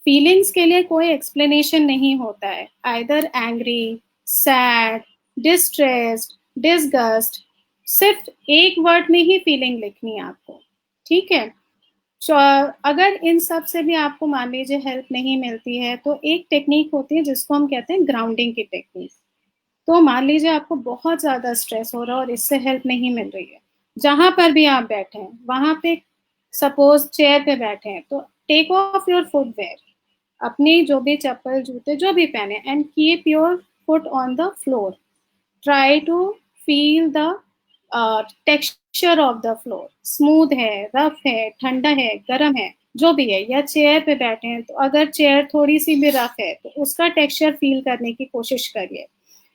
Feelings के लिए कोई एक्सप्लेनेशन नहीं होता है. Either angry, sad, distressed, disgust, सिर्फ एक वर्ड में ही फीलिंग लिखनी है आपको, ठीक है. अगर इन सब से भी आपको मान लीजिए हेल्प नहीं मिलती है तो एक टेक्निक होती है जिसको हम कहते हैं ग्राउंडिंग की टेक्निक. तो मान लीजिए आपको बहुत ज़्यादा स्ट्रेस हो रहा है और इससे हेल्प नहीं मिल रही है, जहाँ पर भी आप बैठे हैं वहाँ पे, सपोज चेयर पे बैठे हैं, तो टेक ऑफ योर फुटवेयर, अपनी जो भी चप्पल जूते जो भी पहने, and keep your foot on the floor, try to feel the texture of the floor, smooth है, रफ है, ठंडा है, गर्म है, जो भी है, या चेयर पे बैठे हैं तो अगर चेयर थोड़ी सी भी रफ है तो उसका टेक्सचर फील करने की कोशिश करिए।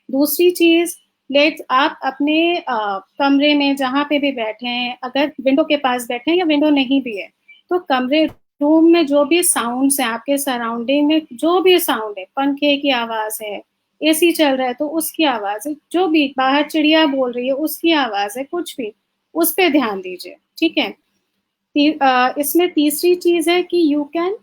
दूसरी चीज, लेट्स आप अपने कमरे में जहाँ पे भी बैठे हैं, अगर विंडो के पास बैठे हैं या विंडो नहीं भी है, तो कमरे रूम में जो भी साउंड्स हैं, आपके सराउंडिंग में जो भी साउंड है, पंखे की आवाज है, एसी चल रहा है तो उसकी आवाज है, जो भी बाहर चिड़िया बोल रही है उसकी आवाज है, कुछ भी, उस पर ध्यान दीजिए, ठीक है। इसमें तीसरी चीज है कि you can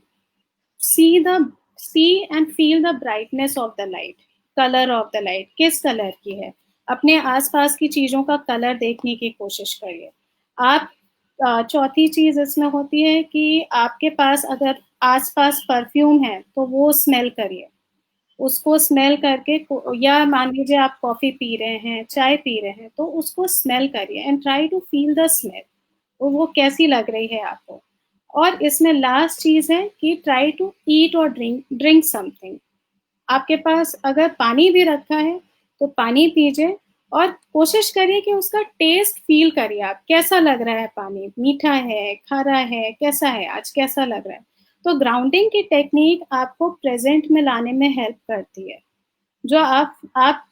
see and feel the brightness of the light, colour of the light किस कलर की है, अपने आसपास की चीजों का कलर देखने की कोशिश करिए आप। चौथी चीज इसमें होती है कि आपके पास अगर आसपास परफ्यूम है तो वो स्मेल करिए, उसको स्मेल करके, या मान लीजिए आप कॉफी पी रहे हैं, चाय पी रहे हैं, तो उसको स्मेल करिए and try to feel the smell, वो कैसी लग रही है आपको। और इसमें लास्ट चीज है कि ट्राई टू ईट और ड्रिंक समथिंग। आपके पास अगर पानी भी रखा है तो पानी पीजिए और कोशिश करिए कि उसका टेस्ट फील करिए, आप कैसा लग रहा है, पानी मीठा है, खारा है, कैसा है, आज कैसा लग रहा है। तो ग्राउंडिंग की टेक्निक आपको प्रेजेंट में लाने में हेल्प करती है। जो आप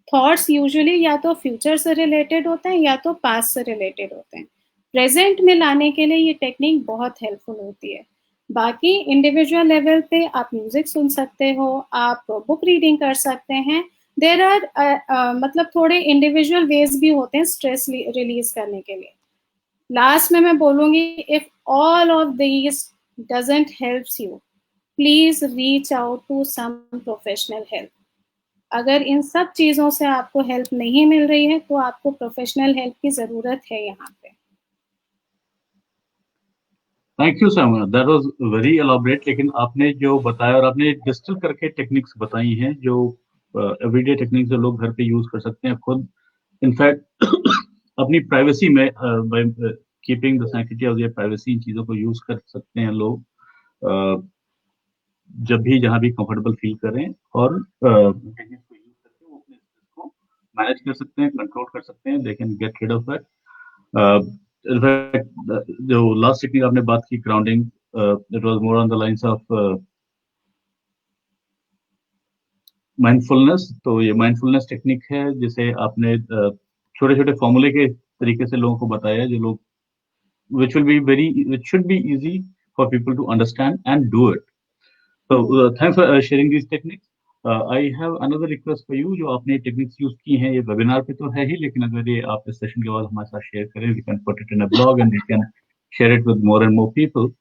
थॉट्स यूजुअली या तो फ्यूचर से रिलेटेड होते हैं या तो पास्ट से रिलेटेड होते हैं, प्रेजेंट में लाने के लिए ये टेक्निक बहुत हेल्पफुल होती है। बाकी इंडिविजुअल लेवल पे आप म्यूजिक सुन सकते हो, आप बुक रीडिंग कर सकते हैं, देर आर मतलब थोड़े इंडिविजुअल वेज भी होते हैं स्ट्रेस रिलीज करने के लिए। लास्ट में मैं बोलूंगी, if all of this doesn't helps you, please reach out to some professional help. अगर इन सब चीजों से आपको हेल्प नहीं मिल रही है तो आपको प्रोफेशनल हेल्प की जरूरत है यहाँ पे। Thank you sir, that was very elaborate. लेकिन आपने जो बताया और आपने डिस्टिल करके टेक्निक्स बताई हैं जो एवरीडे टेक्निक्स जो लोग घर पे यूज कर सकते हैं खुद, इनफैक्ट अपनी प्राइवेसी में, by keeping the sanctity of their privacy, इन चीज़ों को यूज कर सकते हैं लोग जब भी जहाँ भी कंफर्टेबल फील करें, और टेक्निक्स को यूज करके वो अपने स्ट्रेस को मैनेज कर सकते हैं, कंट्रोल कर सकते हैं, they can get rid of that. In fact जो लास्ट टेक्निक आपने बात की, grounding, it was more on the lines of mindfulness. तो ये माइंडफुलनेस टेक्निक है जिसे आपने छोटे छोटे फॉर्मूले के तरीके से लोगों को बताया, जो लोग which should be easy for people to understand and do it. So thanks for sharing these techniques. I have another request for you, जो आपने टेक्निक्स यूज की हैं, ये वेबिनार पे तो है ही, लेकिन अगर ये आप इस सेशन के बाद हमारे साथ शेयर करें, we can put it in a blog and we can share it with more and more people,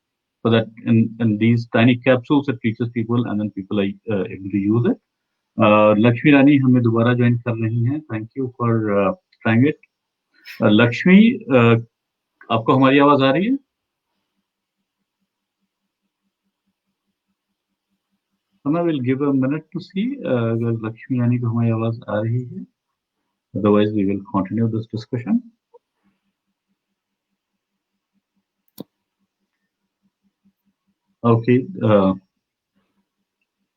so that in these tiny capsules it reaches people and then people are able to use it. Lakshmi रानी हमें दोबारा join कर रही हैं, thank you for trying it. Lakshmi, आपको हमारी आवाज आ रही है? I will give a minute to see अगर लक्ष्मी रानी को हमारी आवाज आ रही है, otherwise we will continue this discussion. Okay,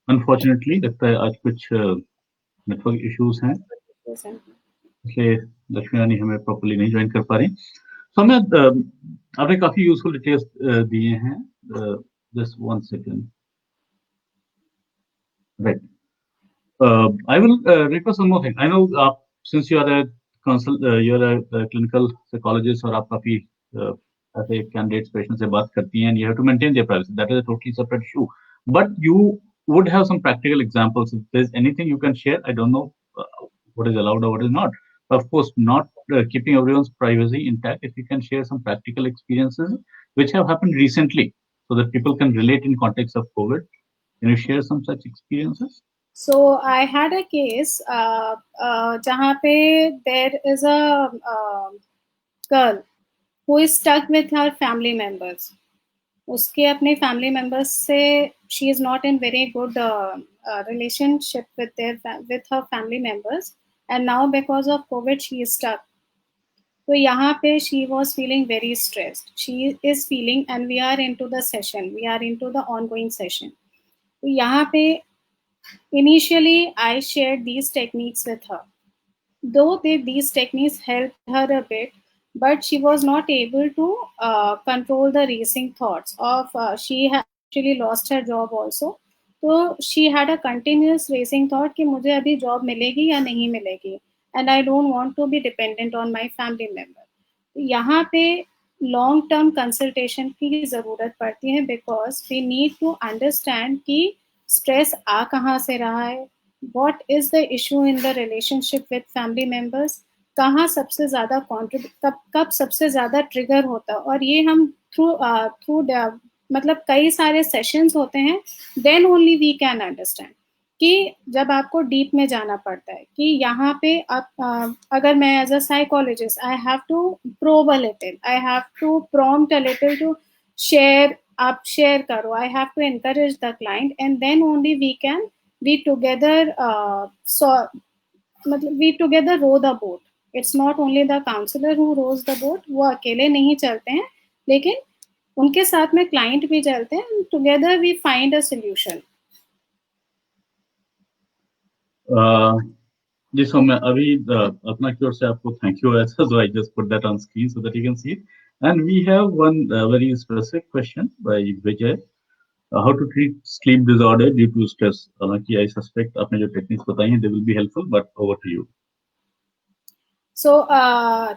unfortunately लगता है आज कुछ नेटवर्क इश्यूज हैं, इसलिए लक्ष्मी रानी हमें प्रॉपर्ली नहीं ज्वाइन कर पा रही। तो हमें आपने काफी यूजफुल डिटेल्स दिए हैं। Just one second, right. I will request one more thing. I know since you are a clinical psychologist और आप काफी ऐसे candidates patients से बात करती हैं, and you have to maintain their privacy. That is a totally separate issue. But you would have some practical examples. If there's anything you can share, I don't know what is allowed or what is not. Of course, not keeping everyone's privacy intact. If you can share some practical experiences which have happened recently, so that people can relate in context of COVID. Can you share some such experiences? So I had a case जहाँ पे there is a girl who is stuck with her family members. उसके अपने family members से she is not in very good relationship with her family members. and now because of COVID she is stuck. तो यहाँ पे she was feeling very stressed. She is feeling, and we are into the session, we are into the ongoing session. तो यहाँ पे initially I shared these techniques with her. Though these techniques helped her a bit, but she was not able to control the racing thoughts of she had actually lost her job also. So she had a continuous racing thought कि मुझे अभी job मिलेगी या नहीं मिलेगी, and I don't want to be dependent on my family member. यहाँ पे long term consultation की ज़रूरत पड़ती है, because we need to understand कि stress आ कहाँ से रहा है, what is the issue in the relationship with family members, कहाँ सबसे ज़्यादा कब सबसे ज़्यादा ट्रिगर होता है, और ये हम थ्रू मतलब कई सारे सेशंस होते हैं, then only we can understand कि जब आपको डीप में जाना पड़ता है कि यहाँ पे आप अगर मैं as a psychologist I have to probe a little, I have to prompt a little to share, आप शेयर करो, I have to encourage the client, and then only we can we together मतलब we together row the boat. It's not only the counselor who rows the boat, वो अकेले नहीं चलते हैं, लेकिन उनके साथ में क्लाइंट भी चलते हैं, together we find a solution. जी सौम्या, अभी अपना की ओर से आपको थैंक यू ऐसा, so I just put that on screen so that you can see it. And we have one very specific question by Vijay. How to treat sleep disorder due to stress? हालांकि I suspect आपने जो techniques बताई हैं they will be helpful, but over to you. So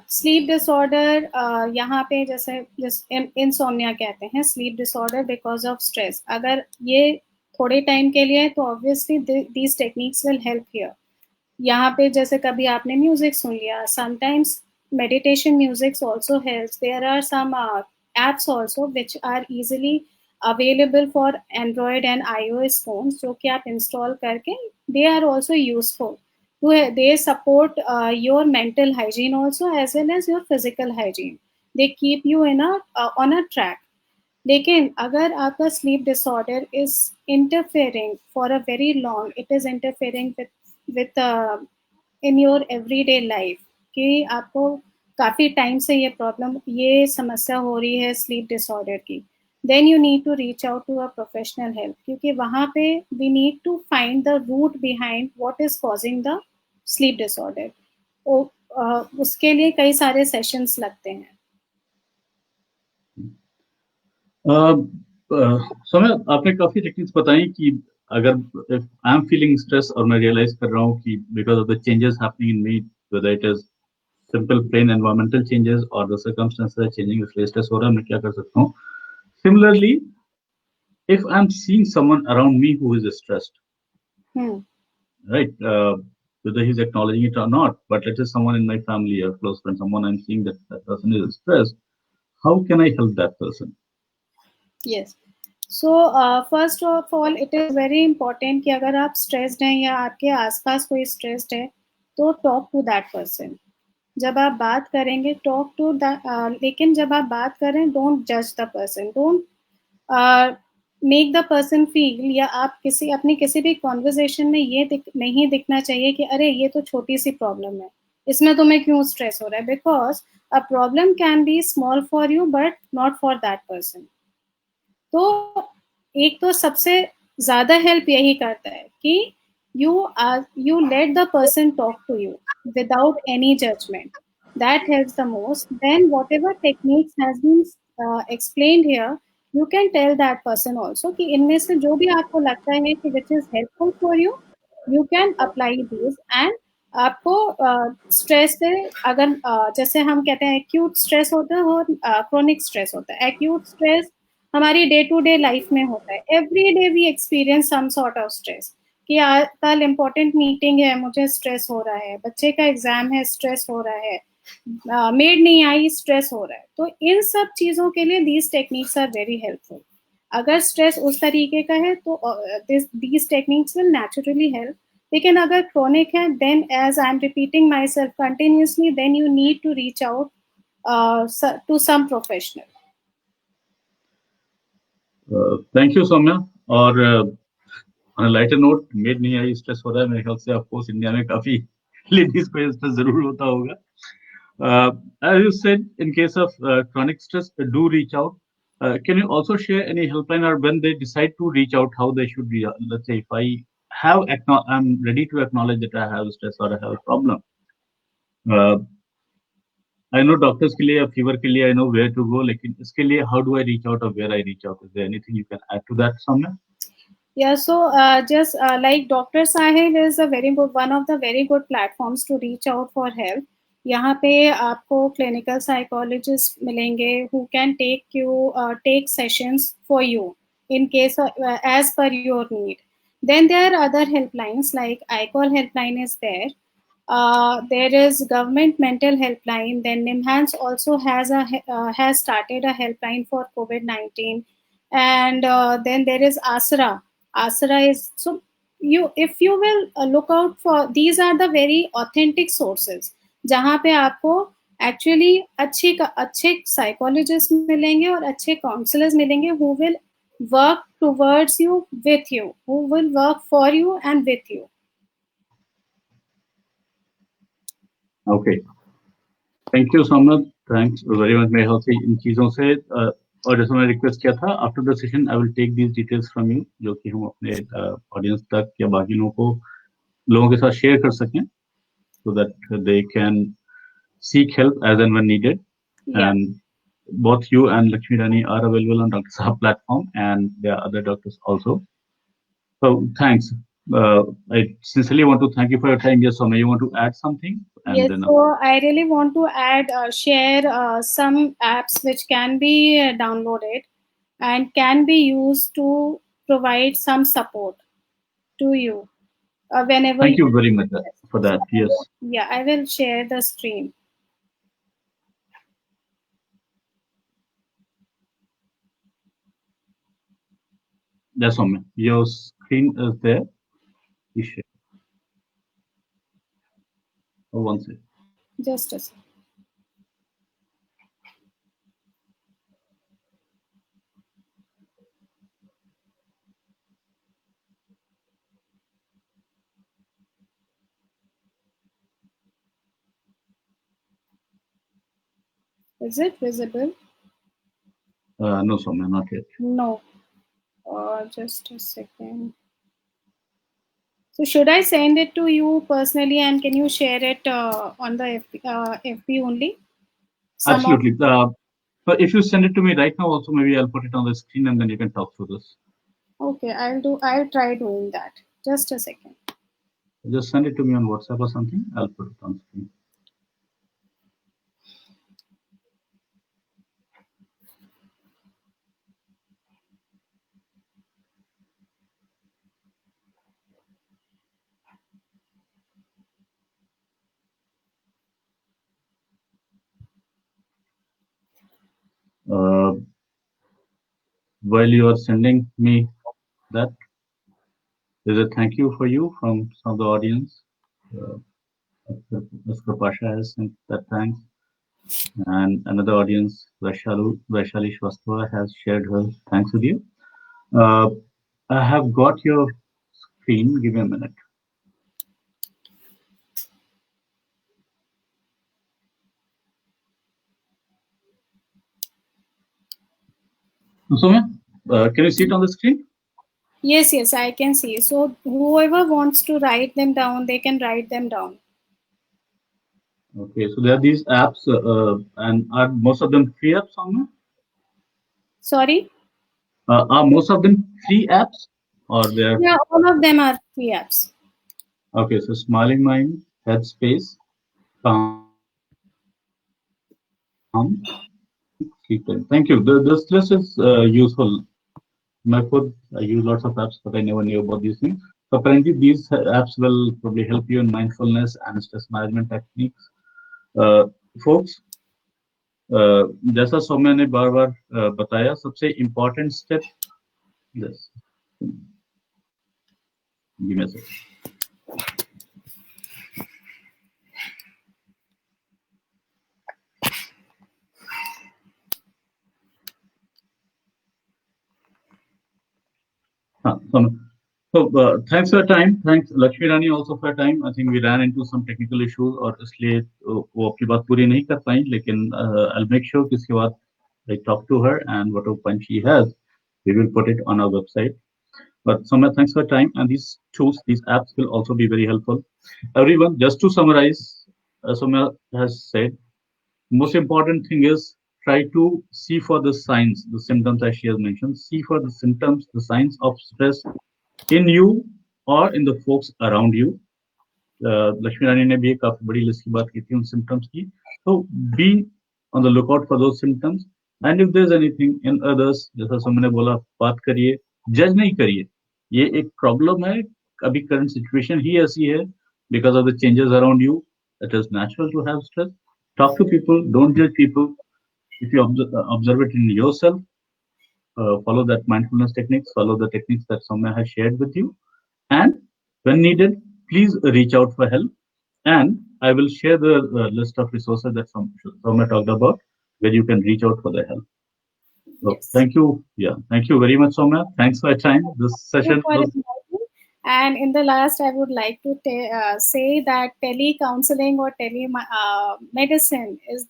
sleep disorder यहाँ पे जैसे insomnia कहते हैं, sleep disorder because of stress. अगर ये थोड़े टाइम के लिए है तो obviously these techniques will help here. यहाँ पे जैसे कभी आपने म्यूजिक सुन लिया, sometimes meditation music also helps. There are some apps also which are easily available for Android and iOS phones, जो कि आप install करके they are also useful. They support your mental hygiene also as well as your physical hygiene. They keep you in on a track. लेकिन अगर आपका sleep disorder is interfering for a very long, it is interfering with in your everyday life, कि आपको काफ़ी time से ये समस्या हो रही है sleep disorder की, then you need to reach out to a professional help, क्योंकि वहाँ पे we need to find the root behind what is causing the sleep disorder. उसके लिए कई सारे सेशंस लगते हैं. सौम्या, आपने काफी टेक्निक्स बताई कि अगर if I'm feeling stress और मैं realize कर रहा हूँ कि because of the changes happening in me, whether it is simple plain environmental changes or the circumstances are changing, इसलिए stress हो रहा है, मैं क्या कर सकता हूँ. Similarly, if I'm seeing someone around me who is stressed, right, whether he's acknowledging it or not, but let's say someone in my family or close friend, someone I'm seeing that person is stressed, how can I help that person? Yes. So first of all, it is very important कि अगर आप stressed हैं या आपके आसपास कोई stressed है, तो talk to that person. जब आप बात करेंगे talk to that, लेकिन जब आप बात करें don't judge the person, don't make the person feel, या आप अपनी किसी भी conversation में ये नहीं दिखना चाहिए कि अरे ये तो छोटी सी problem है, इसमें तुम्हें क्यों stress हो रहा है, because a problem can be small for you but not for that person. तो एक तो सबसे ज़्यादा हेल्प यही करता है कि you let the person talk to you without any judgment. That helps the most. Then whatever techniques has been explained here, you can tell that person also कि इनमें से जो भी आपको लगता है कि which is helpful for you, you can apply these. And आपको स्ट्रेस से अगर जैसे हम कहते हैं एक्यूट स्ट्रेस होता है और क्रोनिक स्ट्रेस होता है. एक्यूट स्ट्रेस हमारी डे टू डे लाइफ में होता है. Every day we experience some sort of stress कि कल इम्पोर्टेंट मीटिंग है, मुझे स्ट्रेस हो रहा है, बच्चे का एग्जाम है, स्ट्रेस हो रहा है, मेड नहीं आई, स्ट्रेस हो रहा है. तो इन सब चीज़ों के लिए these techniques are very helpful. अगर स्ट्रेस उस तरीके का है तो these techniques will naturally help. लेकिन अगर क्रोनिक है, then as I am repeating myself continuously, then you need to reach out to some professional. Thank you Saumya. और on a lighter note, maid नहीं आई, स्ट्रेस हो रहा है, मेरे ख्याल से ऑफ कोर्स इंडिया में काफी लेडीज को स्ट्रेस जरूर होता होगा. As you said, in case of chronic stress, do reach out. Can you also share any helpline, or when they decide to reach out, how they should be? Let's say if I'm ready to acknowledge that I have stress or I have a problem. I know doctors के लिए, fever के लिए I know where to go. लेकिन इसके लिए how do I reach out or where I reach out? Is there anything you can add to that, Soumya? Yeah, so just like Dr. Sahil is a very good, one of the very good platforms to reach out for help. यहाँ पे आपको clinical psychologists मिलेंगे who can take sessions for you in case of, as per your need. Then there are other helplines like iCall helpline is there. There is government mental helpline. Then NIMHANS also has started a helpline for COVID-19, and then there is ASRA. ASRA is so if you will look out for, these are the very authentic sources जहाँ पे आपको actually अच्छे psychologists मिलेंगे और अच्छे counselors मिलेंगे who will work towards you, with you, who will work for you and with you. Okay. Thank you, Soumya. Thanks very much. मेरे ख्याल से इन चीजों से और जैसे मैंने रिक्वेस्ट किया था, after the session I will take these details from you, जो कि हम अपने ऑडियंस तक या बाकी लोगों के साथ शेयर कर सकें, so that they can seek help as and when needed. Yeah. And both you and Lakshmi Rani are available on Dr. Saab platform, and there are other doctors also. So thanks. I sincerely want to thank you for your time. Yes, Soumya, you want to add something? And Yes, then, so I really want to share some apps which can be downloaded and can be used to provide some support to you whenever thank you very much for that. Yes. Yeah, I will share the screen. Yes, Soumya. Your screen is there. Please share. Oh, one second. Just a second. Is it visible? No, Soumya, not yet. No. Just a second. So should I send it to you personally, and can you share it on the FB only? Absolutely. But if you send it to me right now, also maybe I'll put it on the screen and then you can talk through this. Okay, I'll try doing that. Just a second. Just send it to me on WhatsApp or something. I'll put it on screen. While you are sending me that, there's a thank you for you from some of the audience. Mr. Pasha has sent that thanks. And another audience, Vaishali Shrivastava, has shared her thanks with you. I have got your screen. Give me a minute. Soumya, can you see it on the screen? Yes, I can see. So whoever wants to write them down, they can write them down. Okay, so there are these apps, and are most of them free apps, Soumya? Sorry? Are most of them free apps, or they are? Yeah, all of them are free apps. Okay, so Smiling Mind, Headspace, Calm, Sleep Time. Thank you. This list is useful. I use lots of apps, but I never knew about these things. So apparently, these apps will probably help you in mindfulness and stress management techniques. Folks, जैसा सौम्या ने बार बार बताया, सबसे important step. Yes. Give me a second. So thanks for your time. Thanks Lakshmi Rani also for your time. I think we ran into some technical issues और इसलिए वो आपकी बात पूरी नहीं कर पाई. लेकिन I'll make sure कि इसके बाद I talk to her and whatever point she has, we will put it on our website. But Soumya, thanks for your time. And these tools, these apps will also be very helpful. Everyone, just to summarize, as Soumya has said, most important thing is try to see for the signs, the symptoms as she has mentioned. See for the symptoms, the signs of stress in you or in the folks around you. Lakshmi रानी ने भी एक काफी बड़ी list की बात की थी उन सिम्टम्स की. तो be on the lookout for those symptoms and if there is anything in others, जैसा सुमन ने बोला, बात करिए, जज नहीं करिए. ये एक प्रॉब्लम है, अभी करंट सिचुएशन ही ऐसी है because of the changes around you. It is natural to have stress. Talk to people, don't जज people. If you observe it in yourself, follow that mindfulness techniques, follow the techniques that Soumya has shared with you, and when needed, please reach out for help. And I will share the list of resources that Soumya talked about, where you can reach out for the help. So Yes. thank you. Yeah, thank you very much, Soumya. Thanks for your time. This session was. And in the last, I would like to say that tele-counseling or tele-medicine is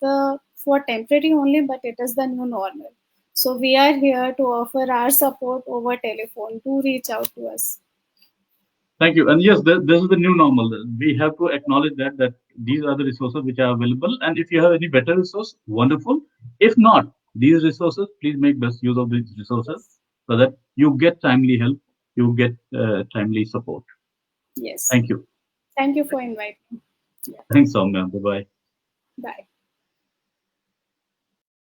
for temporary only, but it is the new normal. So we are here to offer our support over telephone. Do reach out to us. Thank you. And yes, this is the new normal. We have to acknowledge that these are the resources which are available. And if you have any better resource, wonderful. If not, these resources, please make best use of these resources so that you get timely help, you get timely support. Yes. Thank you. Thank you for inviting me. Yeah. Thanks, Soumya. Bye-bye. Bye.